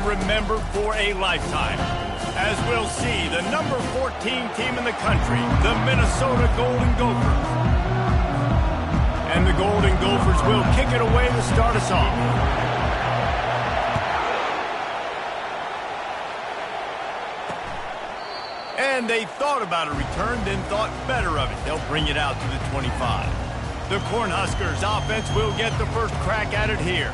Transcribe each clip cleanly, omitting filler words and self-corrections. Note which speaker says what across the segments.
Speaker 1: remember for a lifetime. As we'll see, the number 14 team in the country, the Minnesota Golden Gophers. And the Golden Gophers will kick it away to start us off. And they thought about a return, then thought better of it. They'll bring it out to the 25. The Cornhuskers offense will get the first crack at it here.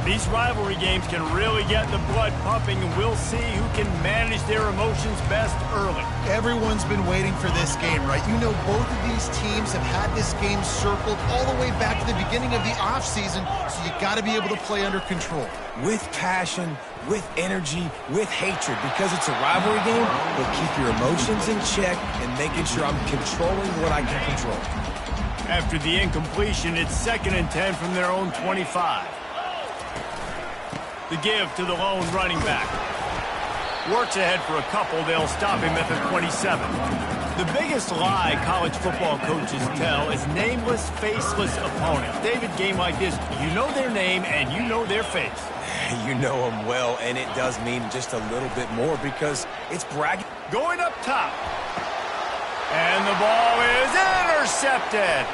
Speaker 1: These rivalry games can really get the blood pumping, and we'll see who can manage their emotions best early.
Speaker 2: Everyone's been waiting for this game, right? You know, both of these teams have had this game circled all the way back to the beginning of the offseason, so you got to be able to play under control.
Speaker 3: With passion, with energy, with hatred, because it's a rivalry game, but keep your emotions in check and making sure I'm controlling what I can control.
Speaker 1: After the incompletion, it's 2nd and 10 from their own 25. The give to the lone running back. Works ahead for a couple. They'll stop him at the 27. The biggest lie college football coaches tell is nameless, faceless opponents. David, game like this, you know their name and you know their face.
Speaker 3: You know them well, and it does mean just a little bit more because it's bragging.
Speaker 1: Going up top. And the ball is intercepted.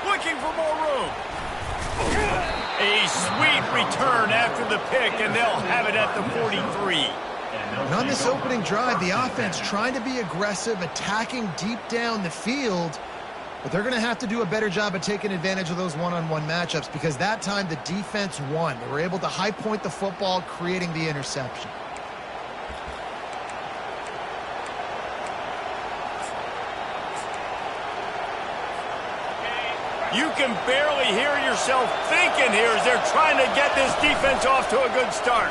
Speaker 1: Looking for more room. A sweet return after the pick, and they'll have it at the 43.
Speaker 2: And on this opening drive, the offense trying to be aggressive, attacking deep down the field, but they're going to have to do a better job of taking advantage of those one-on-one matchups because that time the defense won. They were able to high point the football, creating the interception.
Speaker 1: You can barely hear yourself thinking here as they're trying to get this defense off to a good start.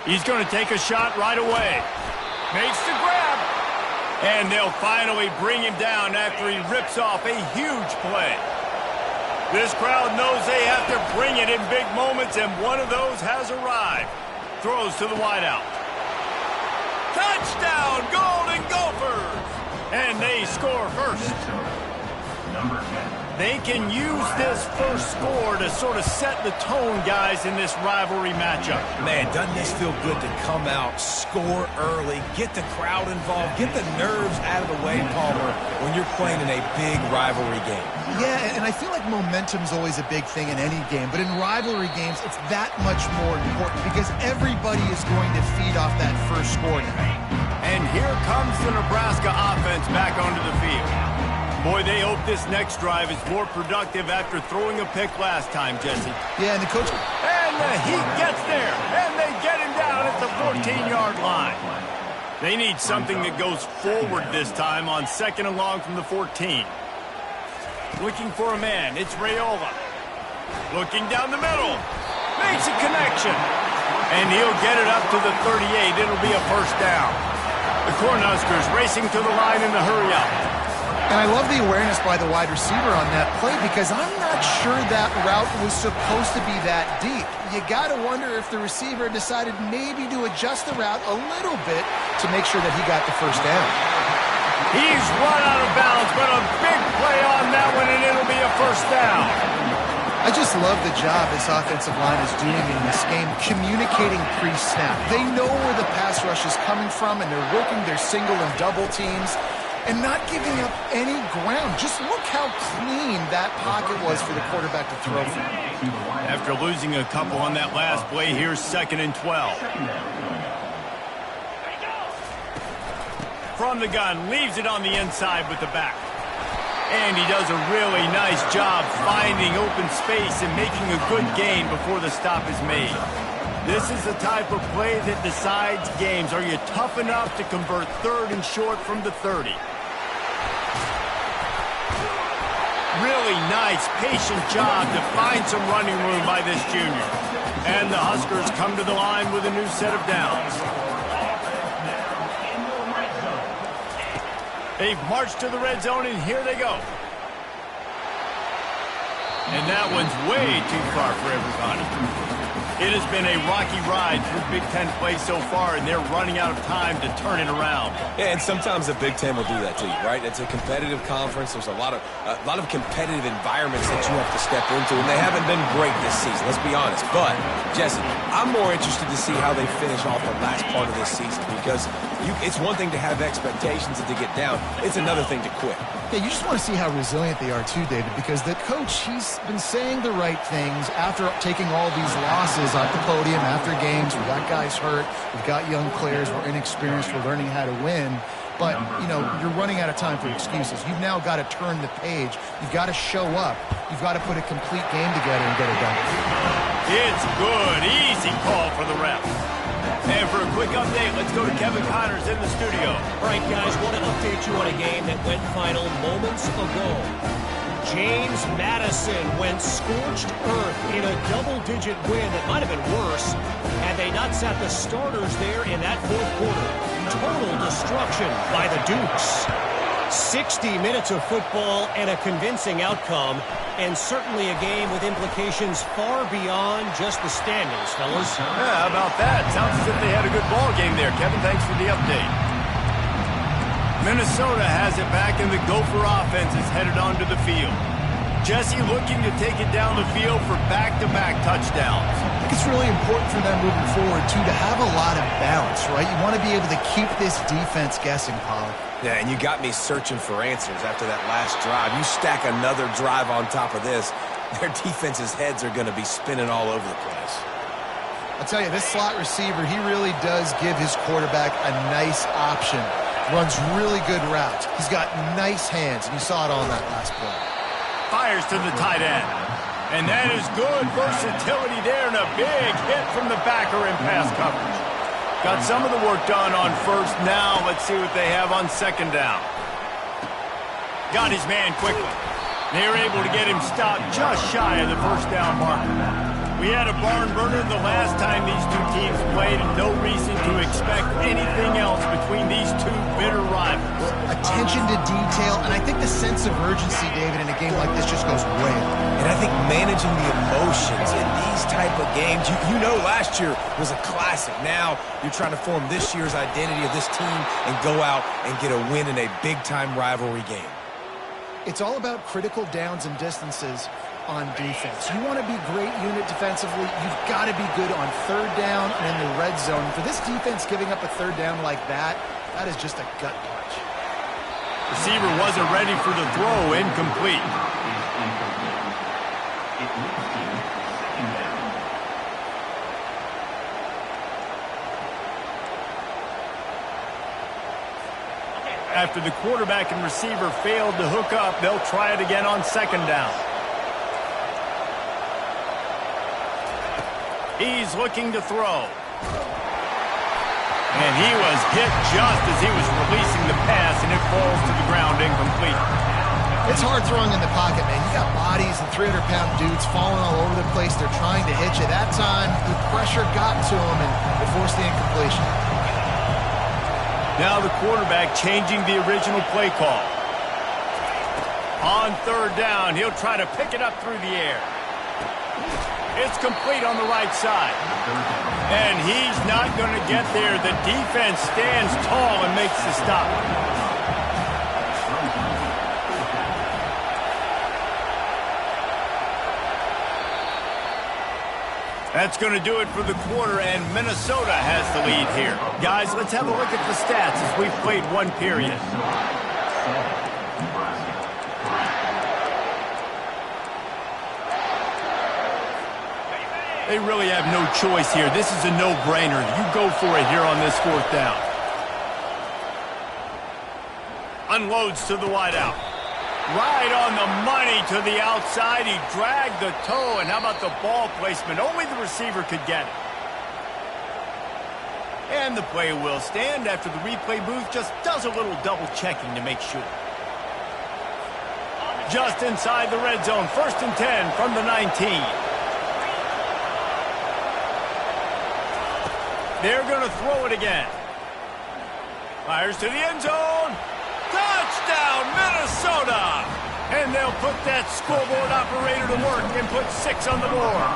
Speaker 1: He's going to take a shot right away. Makes the grab. And they'll finally bring him down after he rips off a huge play. This crowd knows they have to bring it in big moments, and one of those has arrived. Throws to the wideout. Touchdown, Golden Gophers! And they score first. They can use this first score to sort of set the tone, guys, in this rivalry matchup.
Speaker 3: Man, doesn't this feel good to come out, score early, get the crowd involved, get the nerves out of the way, Palmer, when you're playing in a big rivalry game.
Speaker 2: Yeah, and I feel like momentum's always a big thing in any game, but in rivalry games, it's that much more important because everybody is going to feed off that first score now.
Speaker 1: And here comes the Nebraska offense back onto the field. Boy, they hope this next drive is more productive after throwing a pick last time, Jesse.
Speaker 2: Yeah, and the coach...
Speaker 1: And the Heat gets there, and they get him down at the 14-yard line. They need something that goes forward this time on 2nd and long from the 14. Looking for a man, it's Raiola. Looking down the middle. Makes a connection. And he'll get it up to the 38. It'll be a first down. The Cornhuskers racing to the line in the hurry-up.
Speaker 2: And I love the awareness by the wide receiver on that play because I'm not sure that route was supposed to be that deep. You got to wonder if the receiver decided maybe to adjust the route a little bit to make sure that he got the first down.
Speaker 1: He's run out of bounds, but a big play on that one, and it'll be a first down.
Speaker 2: I just love the job this offensive line is doing in this game, communicating pre-snap. They know where the pass rush is coming from, and they're working their single and double teams and not giving up any ground. Just look how clean that pocket was for the quarterback to throw from.
Speaker 1: After losing a couple on that last play, here's 2nd and 12. From the gun, leaves it on the inside with the back. And he does a really nice job finding open space and making a good gain before the stop is made. This is the type of play that decides games. Are you tough enough to convert 3rd and short from the 30? Really nice, patient job to find some running room by this junior. And the Huskers come to the line with a new set of downs. They've marched to the red zone, and here they go. And that one's way too far for everybody. It has been a rocky ride through Big Ten play so far, and they're running out of time to turn it around.
Speaker 3: Yeah, and sometimes the Big Ten will do that to you, right? It's a competitive conference. There's a lot of competitive environments that you have to step into, and they haven't been great this season, let's be honest. But, Jesse, I'm more interested to see how they finish off the last part of this season because it's one thing to have expectations and to get down. It's another thing to quit.
Speaker 2: Yeah, you just want to see how resilient they are too, David, because the coach, he's been saying the right things after taking all these losses off the podium after games. We got guys hurt. We've got young players. We're inexperienced. We're learning how to win. But, you know, you're running out of time for excuses. You've now got to turn the page. You've got to show up. You've got to put a complete game together and get it done.
Speaker 1: It's good. Easy call for the ref. And for a quick update, let's go to Kevin Connors in the studio.
Speaker 4: All right, guys, want to update you on a game that went final moments ago. James Madison went scorched earth in a double-digit win that might have been worse had they not sat the starters there in that fourth quarter. Total destruction by the Dukes. 60 minutes of football and a convincing outcome, and certainly a game with implications far beyond just the standings, fellas.
Speaker 1: Yeah, how about that? Sounds as if they had a good ball game there. Kevin, thanks for the update. Minnesota has it back, and the Gopher offense is headed onto the field. Jesse looking to take it down the field for back-to-back touchdowns.
Speaker 2: I think it's really important for them moving forward, too, to have a lot of balance, right? You want to be able to keep this defense guessing, Pollock.
Speaker 3: Yeah, and you got me searching for answers after that last drive. You stack another drive on top of this, their defense's heads are going to be spinning all over the place.
Speaker 2: I'll tell you, this slot receiver, he really does give his quarterback a nice option. Runs really good routes. He's got nice hands, and you saw it on that last play.
Speaker 1: Fires to the tight end. And that is good versatility there and a big hit from the backer in pass coverage. Got some of the work done on first. Now let's see what they have on second down. Got his man quickly. They were able to get him stopped just shy of the first down marker. We had a barn burner the last time these two teams played, and no reason to expect anything else between these two bitter rivals.
Speaker 2: Attention to detail, and I think the sense of urgency, David, in a game like this just goes way up.
Speaker 3: And I think managing the emotions in these type of games, you know last year was a classic. Now you're trying to form this year's identity of this team and go out and get a win in a big-time rivalry game.
Speaker 2: It's all about critical downs and distances on defense. You want to be great unit defensively, you've got to be good on third down and in the red zone. For this defense giving up a third down like that, that is just a gut punch.
Speaker 1: Receiver wasn't ready for the throw, incomplete. After the quarterback and receiver failed to hook up, they'll try it again on second down. He's looking to throw. And he was hit just as he was releasing the pass, and it falls to the ground incomplete.
Speaker 2: It's hard throwing in the pocket, man. You got bodies and 300-pound dudes falling all over the place. They're trying to hit you. That time, the pressure got to him, and it forced the incompletion.
Speaker 1: Now the quarterback changing the original play call. On third down, he'll try to pick it up through the air. It's complete on the right side. And he's not going to get there. The defense stands tall and makes the stop. That's going to do it for the quarter, and Minnesota has the lead here. Guys, let's have a look at the stats as we've played one period. They really have no choice here. This is a no-brainer. You go for it here on this fourth down. Unloads to the wideout. Right on the money to the outside. He dragged the toe, and how about the ball placement? Only the receiver could get it. And the play will stand after the replay booth just does a little double-checking to make sure. Just inside the red zone, 1st and 10 from the 19. They're going to throw it again. Fires to the end zone. Touchdown, Minnesota! And they'll put that scoreboard operator to work and put 6 on the board.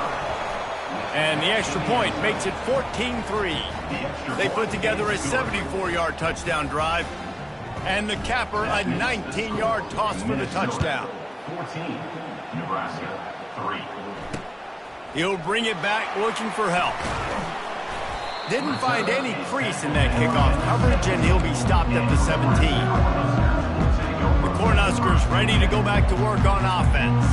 Speaker 1: And the extra point makes it 14-3. They put together a 74-yard touchdown drive. And the capper, a 19-yard toss for the touchdown.
Speaker 5: 14, Nebraska, 3.
Speaker 1: He'll bring it back looking for help. Didn't find any crease in that kickoff coverage, and he'll be stopped at the 17. The Cornhuskers ready to go back to work on offense.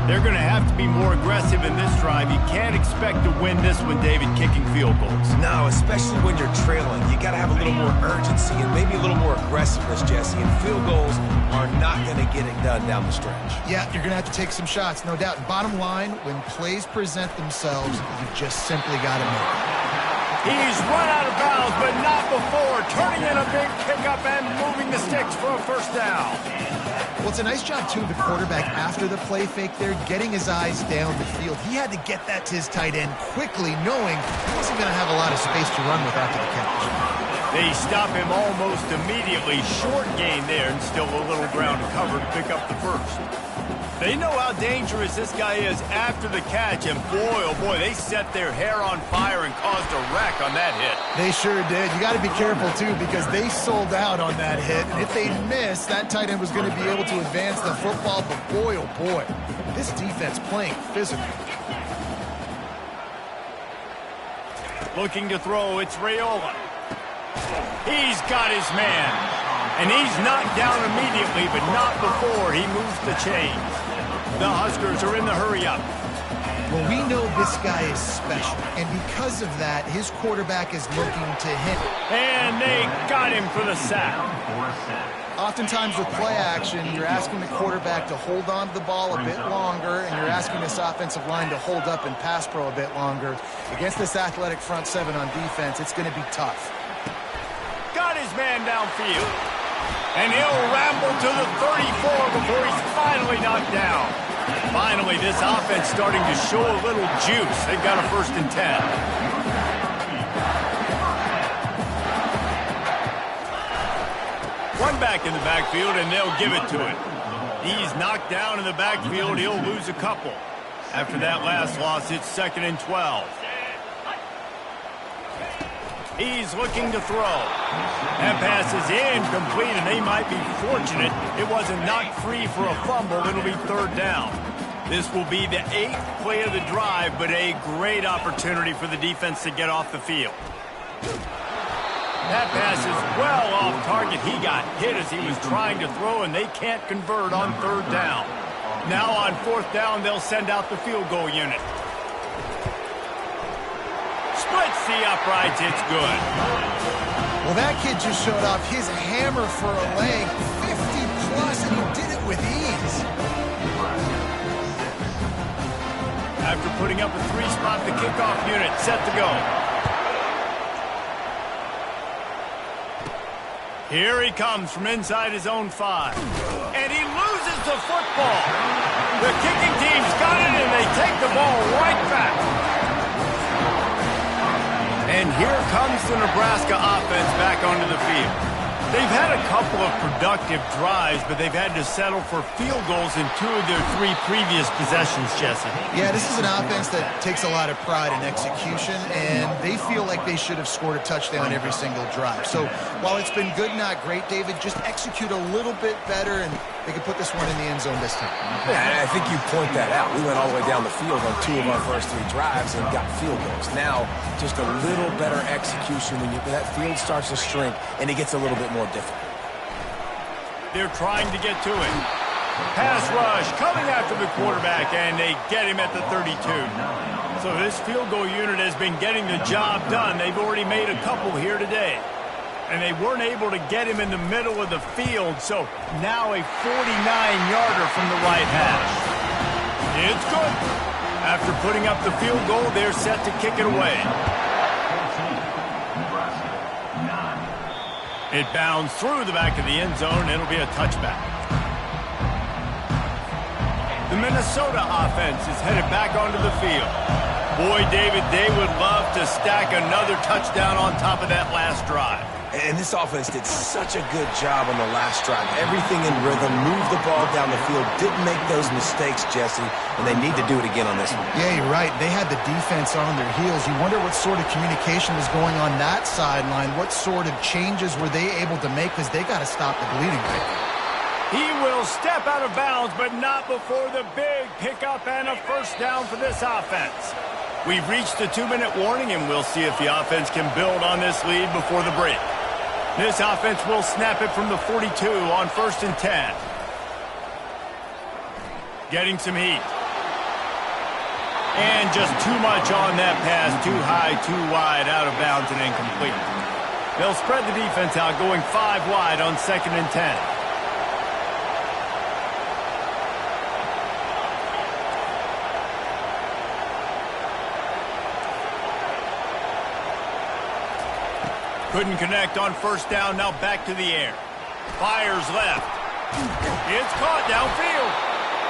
Speaker 1: They're going to have to be more aggressive in this drive. You can't expect to win this one, David, kicking field goals.
Speaker 3: No, especially when you're trailing. You got to have a little more urgency and maybe a little more aggressiveness, Jesse. And field goals are not going to get it done down the stretch.
Speaker 2: Yeah, you're going to have to take some shots, no doubt. And bottom line, when plays present themselves, you just simply got to make it.
Speaker 1: He's run out of bounds, but not before. Turning in a big pickup and moving the sticks for a first down.
Speaker 2: Well, it's a nice job, too, the quarterback, after the play fake there, getting his eyes down the field. He had to get that to his tight end quickly, knowing he wasn't going to have a lot of space to run with after the catch.
Speaker 1: They stop him almost immediately. Short gain there, and still a little ground to cover to pick up the first. They know how dangerous this guy is after the catch, and boy, oh boy, they set their hair on fire and caused a wreck on that hit.
Speaker 2: They sure did. You got to be careful, too, because they sold out on that hit, and if they missed, that tight end was going to be able to advance the football, but boy, oh boy, this defense playing physical.
Speaker 1: Looking to throw, it's Raiola. He's got his man, and he's knocked down immediately, but not before he moves the chains. The Huskers are in the hurry-up.
Speaker 2: Well, we know this guy is special, and because of that, his quarterback is looking to hit.
Speaker 1: And they got him for the sack.
Speaker 2: Oftentimes with play action, you're asking the quarterback to hold on to the ball a bit longer, and you're asking this offensive line to hold up and pass pro a bit longer. Against this athletic front seven on defense, it's going to be tough.
Speaker 1: Got his man downfield. And he'll ramble to the 34 before he's finally knocked down. Finally, this offense starting to show a little juice. They've got a 1st and 10. One back in the backfield, and they'll give it to him. He's knocked down in the backfield. He'll lose a couple. After that last loss, it's 2nd and 12. He's looking to throw. That pass is incomplete, and they might be fortunate it wasn't knocked free for a fumble. It'll be 3rd down. This will be the 8th play of the drive, but a great opportunity for the defense to get off the field. That pass is well off target. He got hit as he was trying to throw, and they can't convert on 3rd down. Now on 4th down, they'll send out the field goal unit. Splits the uprights, it's good.
Speaker 2: Well, that kid just showed off his hammer for a leg, 50-plus, and he did it with ease.
Speaker 1: After putting up a 3-spot, the kickoff unit set to go. Here he comes from inside his own 5. And he loses the football. The kicking team's got it, and they take the ball right back. And here comes the Nebraska offense back onto the field. They've had a couple of productive drives, but they've had to settle for field goals in 2 of their 3 previous possessions, Jesse.
Speaker 2: Yeah, this is an offense that takes a lot of pride in execution, and they feel like they should have scored a touchdown every single drive. So while it's been good, not great, David, just execute a little bit better, and they can put this one in the end zone this time.
Speaker 3: Yeah, I think you point that out. We went all the way down the field on 2 of our first 3 drives and got field goals. Now, just a little better execution when that field starts to shrink and it gets a little bit more difficult.
Speaker 1: They're trying to get to him. Pass rush coming after the quarterback, and they get him at the 32. So this field goal unit has been getting the job done. They've already made a couple here today. And they weren't able to get him in the middle of the field, so now a 49-yarder from the right hash. It's good. After putting up the field goal, they're set to kick it away. It bounds through the back of the end zone. It'll be a touchback. The Minnesota offense is headed back onto the field. Boy, David, they would love to stack another touchdown on top of that last drive.
Speaker 3: And this offense did such a good job on the last drive. Everything in rhythm, moved the ball down the field, didn't make those mistakes, Jesse, and they need to do it again on this one.
Speaker 2: Yeah, you're right. They had the defense on their heels. You wonder what sort of communication was going on that sideline. What sort of changes were they able to make, because they got to stop the bleeding right now.
Speaker 1: He will step out of bounds, but not before the big pickup and a first down for this offense. We've reached the 2-minute warning, and we'll see if the offense can build on this lead before the break. This offense will snap it from the 42 on 1st and 10. Getting some heat. And just too much on that pass. Too high, too wide, out of bounds, and incomplete. They'll spread the defense out, going 5 wide on 2nd and 10. Couldn't connect on 1st down, now back to the air. Fires left. It's caught downfield.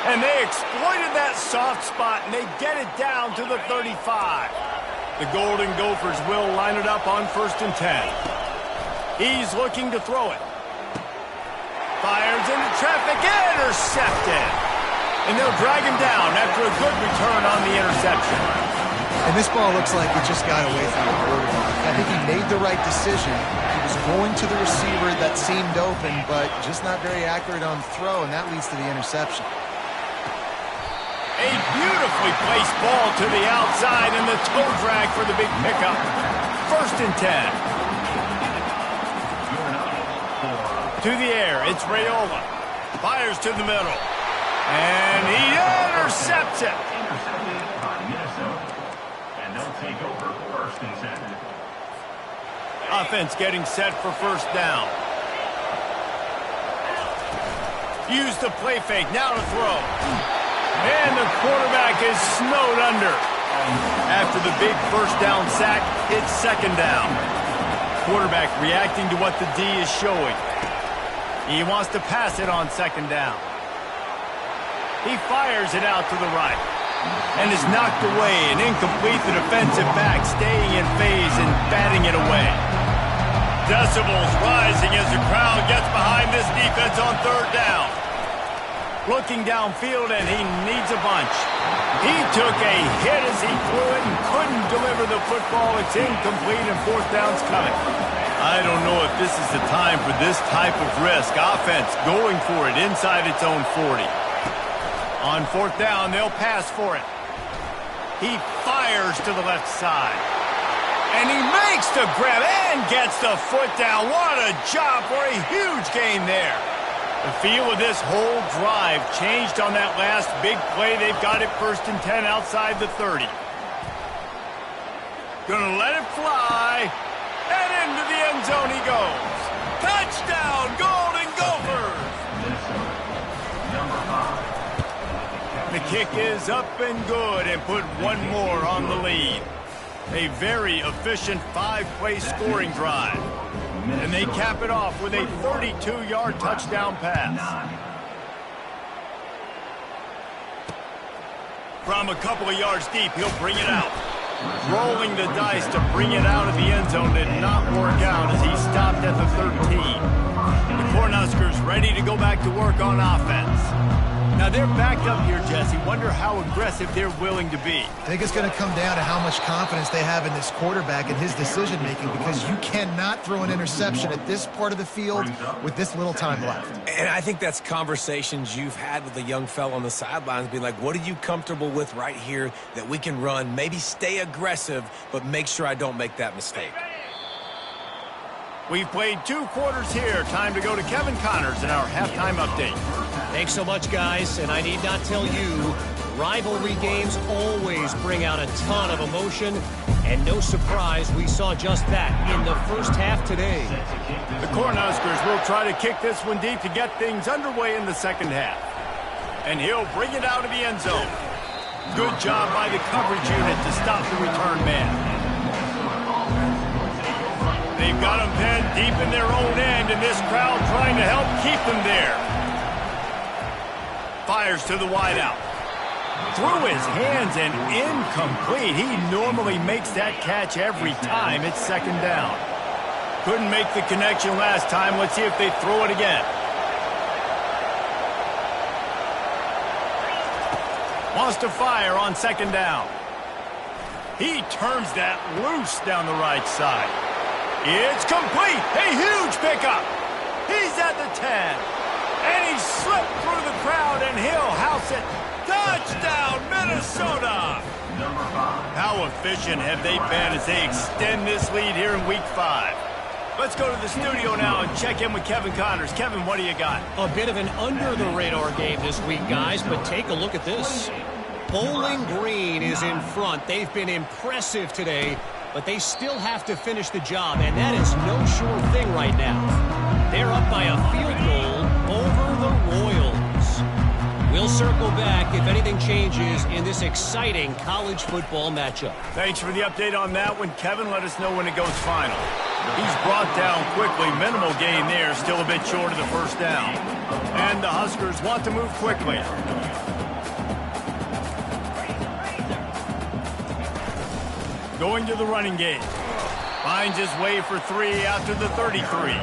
Speaker 1: And they exploited that soft spot, and they get it down to the 35. The Golden Gophers will line it up on 1st and 10. He's looking to throw it. Fires into traffic, intercepted. And they'll drag him down after a good return on the interception.
Speaker 2: And this ball looks like it just got away from the quarterback. I think he made the right decision. He was going to the receiver that seemed open, but just not very accurate on the throw, and that leads to the interception.
Speaker 1: A beautifully placed ball to the outside, and the toe drag for the big pickup. 1st and 10. To the air, it's Raiola. Fires to the middle. And he intercepts it.
Speaker 5: Intercepted by Minnesota. And they'll take over 1st and 10.
Speaker 1: Offense getting set for 1st down. Use the play fake, now to throw. And the quarterback is snowed under. After the big 1st down sack, it's 2nd down. Quarterback reacting to what the D is showing. He wants to pass it on 2nd down. He fires it out to the right. And is knocked away and incomplete. The defensive back staying in phase and batting it away. Decibels rising as the crowd gets behind this defense on 3rd down. Looking downfield, and he needs a bunch. He took a hit as he threw it and couldn't deliver the football. It's incomplete, and 4th down's coming. I don't know if this is the time for this type of risk. Offense going for it inside its own 40. On 4th down, they'll pass for it. He fires to the left side. And he makes the grab and gets the foot down. What a job for a huge gain there. The feel of this whole drive changed on that last big play. They've got it 1st and 10 outside the 30. Gonna let it fly. And into the end zone he goes. Touchdown, Golden Gophers!
Speaker 5: Number 5.
Speaker 1: The kick is up and good, and put one more on the lead. A very efficient 5-play scoring drive. And they cap it off with a 32-yard touchdown pass. From a couple of yards deep, he'll bring it out. Rolling the dice to bring it out of the end zone did not work out as he stopped at the 13. The Cornhuskers ready to go back to work on offense. Now they're backed up here, Jesse. Wonder how aggressive they're willing to be.
Speaker 2: I think it's going to come down to how much confidence they have in this quarterback and his decision-making, because you cannot throw an interception at this part of the field with this little time left.
Speaker 3: And I think that's conversations you've had with a young fella on the sidelines, being like, what are you comfortable with right here that we can run? Maybe stay aggressive, but make sure I don't make that mistake.
Speaker 1: We've played 2 quarters here. Time to go to Kevin Connors in our halftime update.
Speaker 4: Thanks so much, guys. And I need not tell you, rivalry games always bring out a ton of emotion. And no surprise, we saw just that in the first half today.
Speaker 1: The Cornhuskers will try to kick this one deep to get things underway in the second half. And he'll bring it out of the end zone. Good job by the coverage unit to stop the return man. They've got them pinned deep in their own end, and this crowd trying to help keep them there. Fires to the wideout. Through his hands and incomplete. He normally makes that catch every time. It's 2nd down. Couldn't make the connection last time. Let's see if they throw it again. Wants to fire on second down. He turns that loose down the right side. It's complete. A huge pickup. He's at the 10. And he slipped through the crowd, and he'll house it. Touchdown, Minnesota! How efficient have they been as they extend this lead here in Week 5? Let's go to the studio now and check in with Kevin Connors. Kevin, what do you got?
Speaker 4: A bit of an under-the-radar game this week, guys, but take a look at this. Bowling Green is in front. They've been impressive today, but they still have to finish the job, and that is no sure thing right now. They're up by a field goal over the Royals. We'll circle back if anything changes in this exciting college football matchup.
Speaker 1: Thanks for the update on that one, Kevin. Let us know when it goes final. He's brought down quickly. Minimal gain there, still a bit short of the first down. And the Huskers want to move quickly. Going to the running game. Finds his way for 3 after the 33.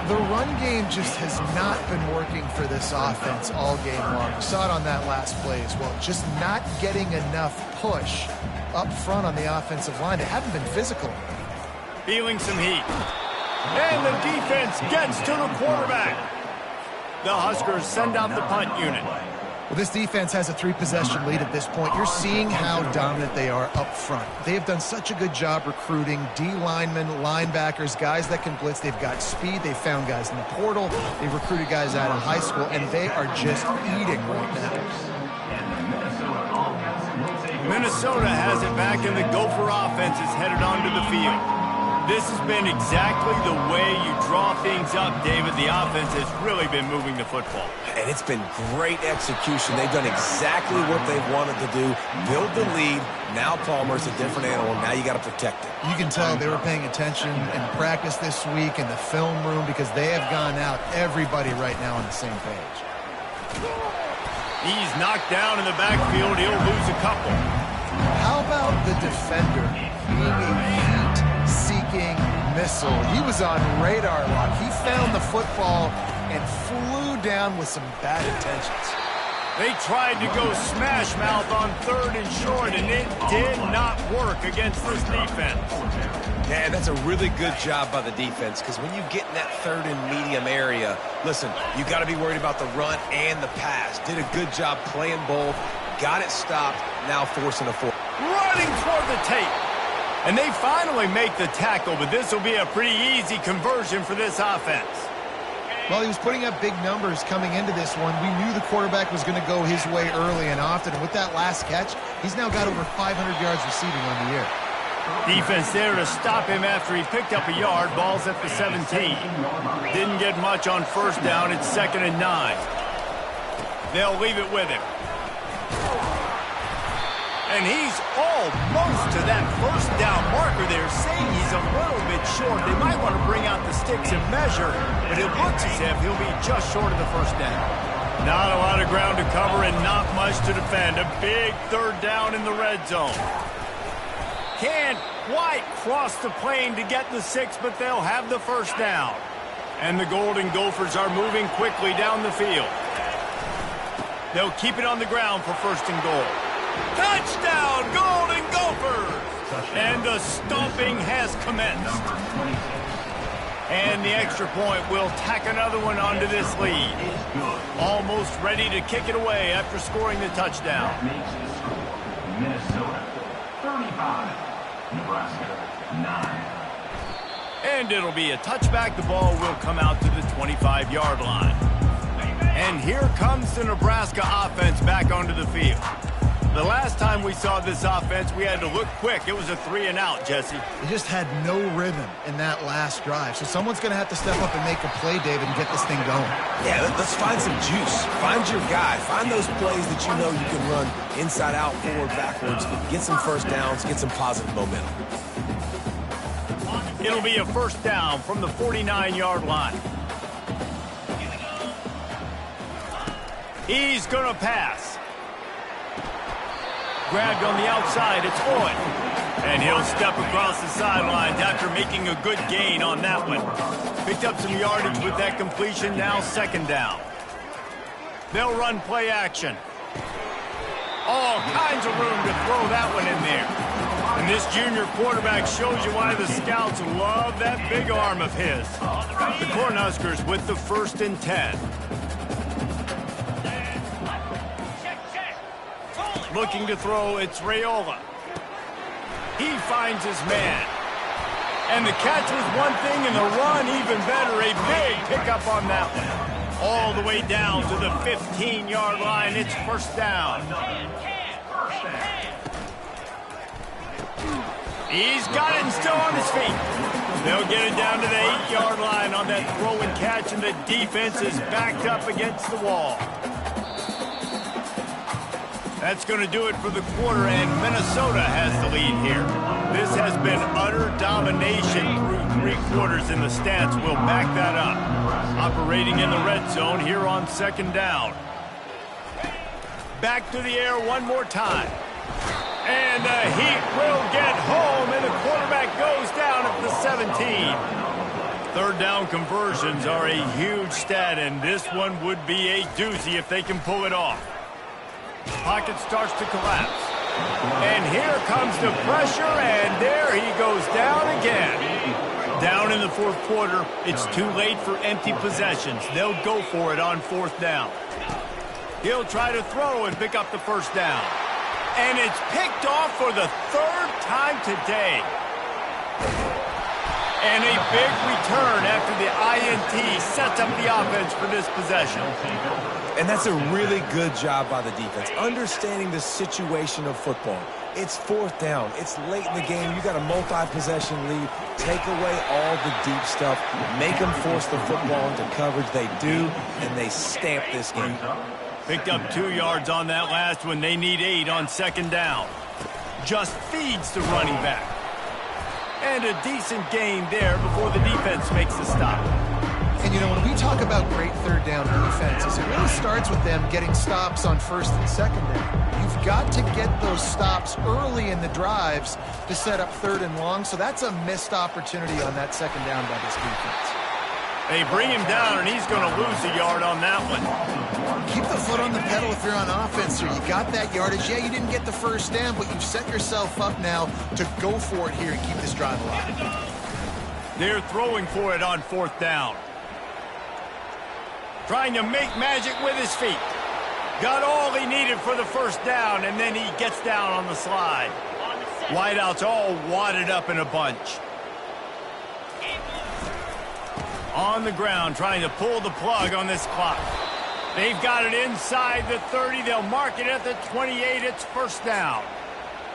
Speaker 2: The run game just has not been working for this offense all game long. We saw it on that last play as well. Just not getting enough push up front on the offensive line. They haven't been physical.
Speaker 1: Feeling some heat. And the defense gets to the quarterback. The Huskers send out the punt unit.
Speaker 2: Well, this defense has a 3-possession lead at this point. You're seeing how dominant they are up front. They have done such a good job recruiting D-linemen, linebackers, guys that can blitz. They've got speed. They've found guys in the portal. They've recruited guys out of high school, and they are just eating right now.
Speaker 1: Minnesota has it back, and the Gopher offense is headed onto the field. This has been exactly the way you draw things up, David. The offense has really been moving the football.
Speaker 3: And it's been great execution. They've done exactly what they've wanted to do. Build the lead. Now Palmer's a different animal. Now you got to protect it.
Speaker 2: You can tell they were paying attention in practice this week in the film room because they have gone out everybody right now on the same page.
Speaker 1: He's knocked down in the backfield. He'll lose a couple.
Speaker 2: How about the defender being a heat-seeking missile? He was on radar lock. He found the football and flew down with some bad intentions.
Speaker 1: They tried to go smash mouth on 3rd and short, and it did not work against this defense.
Speaker 3: Yeah, that's a really good job by the defense because when you get in that 3rd and medium area, listen, you got to be worried about the run and the pass. Did a good job playing both, got it stopped, now forcing a 4.
Speaker 1: Running toward the tape. And they finally make the tackle, but this will be a pretty easy conversion for this offense.
Speaker 2: Well, he was putting up big numbers coming into this one. We knew the quarterback was going to go his way early and often. And with that last catch, he's now got over 500 yards receiving on the year.
Speaker 1: Defense there to stop him after he picked up a yard. Ball's at the 17. Didn't get much on first down. It's 2nd and 9. They'll leave it with him. And he's almost to that first down marker there, saying he's a little bit short. They might want to bring out the sticks and measure, but it looks as if he'll be just short of the first down. Not a lot of ground to cover and not much to defend. A big 3rd down in the red zone. Can't quite cross the plane to get the 6, but they'll have the first down. And the Golden Gophers are moving quickly down the field. They'll keep it on the ground for 1st and goal. Touchdown, Golden Gophers! And the stomping has commenced. And the extra point will tack another one onto this lead. Almost ready to kick it away after scoring the touchdown.
Speaker 5: Minnesota 35, Nebraska 9.
Speaker 1: And it'll be a touchback. The ball will come out to the 25-yard line. And here comes the Nebraska offense back onto the field. The last time we saw this offense, we had to look quick. It was a 3-and-out, Jesse.
Speaker 2: They just had no rhythm in that last drive. So someone's going to have to step up and make a play, David, and get this thing going.
Speaker 3: Yeah, let's find some juice. Find your guy. Find those plays that you know you can run inside out, forward, backwards. Get some first downs. Get some positive momentum.
Speaker 1: It'll be a first down from the 49-yard line. He's going to pass. Grabbed on the outside, it's Hoy. And he'll step across the sidelines after making a good gain on that one. Picked up some yardage with that completion, now second down. They'll run play action. All kinds of room to throw that one in there. And this junior quarterback shows you why the scouts love that big arm of his. The Cornhuskers with the 1st and 10. Looking to throw, it's Raiola. He finds his man. And the catch was one thing, and the run even better. A big pickup on that one. All the way down to the 15-yard line. It's first down. He's got it and still on his feet. They'll get it down to the 8-yard line on that throw and catch, and the defense is backed up against the wall. That's going to do it for the quarter, and Minnesota has the lead here. This has been utter domination through 3 quarters, and the stats will back that up. Operating in the red zone here on second down. Back to the air one more time. And the Heat will get home, and the quarterback goes down at the 17. Third down conversions are a huge stat, and this one would be a doozy if they can pull it off. Pocket starts to collapse. And here comes the pressure, and there he goes down again. Down in the 4th quarter, it's too late for empty possessions. They'll go for it on 4th down. He'll try to throw and pick up the first down. And it's picked off for the 3rd time today. And a big return after the INT sets up the offense for this possession.
Speaker 3: And that's a really good job by the defense, understanding the situation of football. It's 4th down. It's late in the game. You got a multi-possession lead. Take away all the deep stuff. Make them force the football into coverage. They do, and they stamp this game.
Speaker 1: Picked up 2 yards on that last one. They need 8 on second down. Just feeds the running back. And a decent gain there before the defense makes the stop.
Speaker 2: And, you know, when we talk about great third down defenses, it really starts with them getting stops on first and second down. You've got to get those stops early in the drives to set up 3rd and long, so that's a missed opportunity on that second down by this defense.
Speaker 1: They bring him down, and he's going to lose a yard on that one.
Speaker 2: Keep the foot on the pedal if you're on offense here. You got that yardage. Yeah, you didn't get the first down, but you've set yourself up now to go for it here and keep this drive alive.
Speaker 1: They're throwing for it on 4th down. Trying to make magic with his feet. Got all he needed for the first down, and then he gets down on the slide. Wideouts all wadded up in a bunch. On the ground, trying to pull the plug on this clock. They've got it inside the 30. They'll mark it at the 28. It's first down.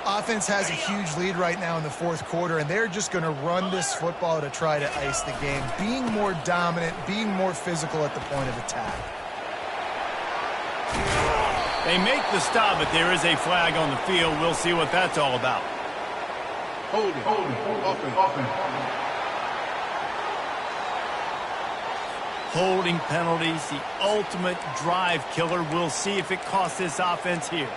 Speaker 2: Offense has a huge lead right now in the 4th quarter, and they're just going to run this football to try to ice the game, being more dominant, being more physical at the point of attack.
Speaker 1: They make the stop, but there is a flag on the field. We'll see what that's all about.
Speaker 5: Holding. Offense.
Speaker 1: Holding penalties, the ultimate drive killer. We'll see if it costs this offense here.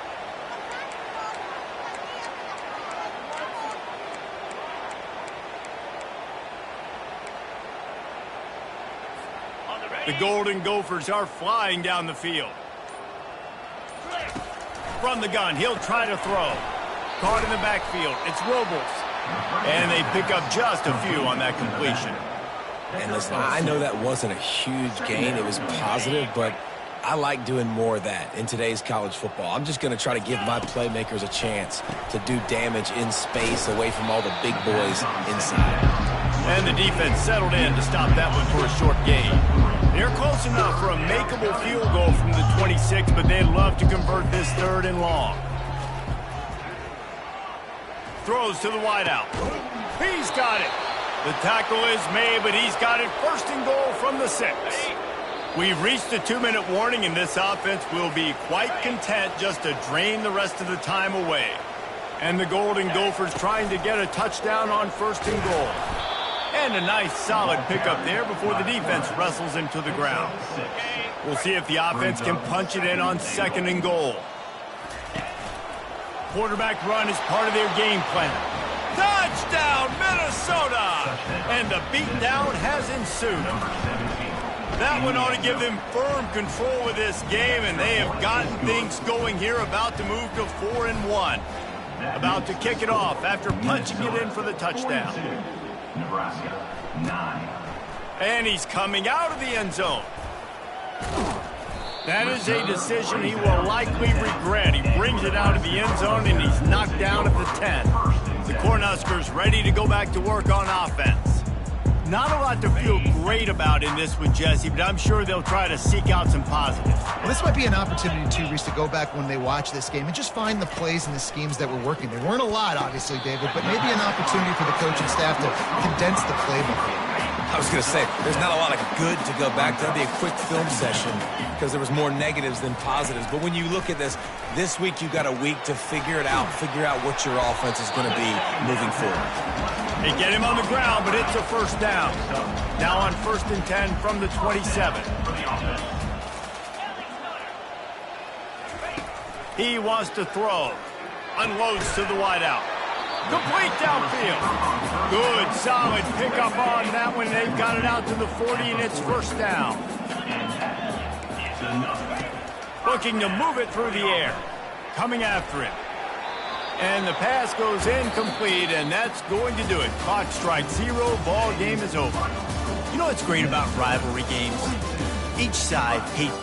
Speaker 1: The Golden Gophers are flying down the field. From the gun, he'll try to throw. Caught in the backfield, it's Robles. And they pick up just a few on that completion.
Speaker 3: And listen, I know that wasn't a huge gain. It was positive, but I like doing more of that in today's college football. I'm just going to try to give my playmakers a chance to do damage in space away from all the big boys inside.
Speaker 1: And the defense settled in to stop that one for a short gain. They're close enough for a makeable field goal from the 26, but they'd love to convert this 3rd and long. Throws to the wideout. He's got it. The tackle is made, but he's got it first and goal from the 6. We've reached the 2-minute warning, and this offense will be quite content just to drain the rest of the time away. And the Golden Gophers trying to get a touchdown on first and goal. And a nice solid pickup there before the defense wrestles him to the ground. We'll see if the offense can punch it in on 2nd and goal. Quarterback run is part of their game plan. Touchdown, Minnesota! And the beatdown has ensued. That one ought to give them firm control of this game, and they have gotten things going here, about to move to 4-1. About to kick it off after punching it in for the touchdown.
Speaker 5: Nebraska, 9.
Speaker 1: And he's coming out of the end zone. That is a decision he will likely regret. He brings it out of the end zone, and he's knocked down at the 10. The Cornhuskers ready to go back to work on offense. Not a lot to feel great about in this one, Jesse, but I'm sure they'll try to seek out some positives.
Speaker 2: Well, this might be an opportunity, too, Reese, to go back when they watch this game and just find the plays and the schemes that were working. There weren't a lot, obviously, David, but maybe an opportunity for the coaching staff to condense the playbook.
Speaker 3: I was going to say, there's not a lot of good to go back to. That'd be a quick film session because there was more negatives than positives. But when you look at this week you got a week to figure it out, figure out what your offense is going to be moving forward.
Speaker 1: They get him on the ground, but it's a first down. Now on 1st and 10 from the 27. He wants to throw. Unloads to the wideout. Complete downfield. Good, solid pickup on that one. They've got it out to the 40, and it's first down. Looking to move it through the air. Coming after him. And the pass goes incomplete, and that's going to do it. Clock strikes 0. Ball game is over.
Speaker 6: You know what's great about rivalry games? Each side hates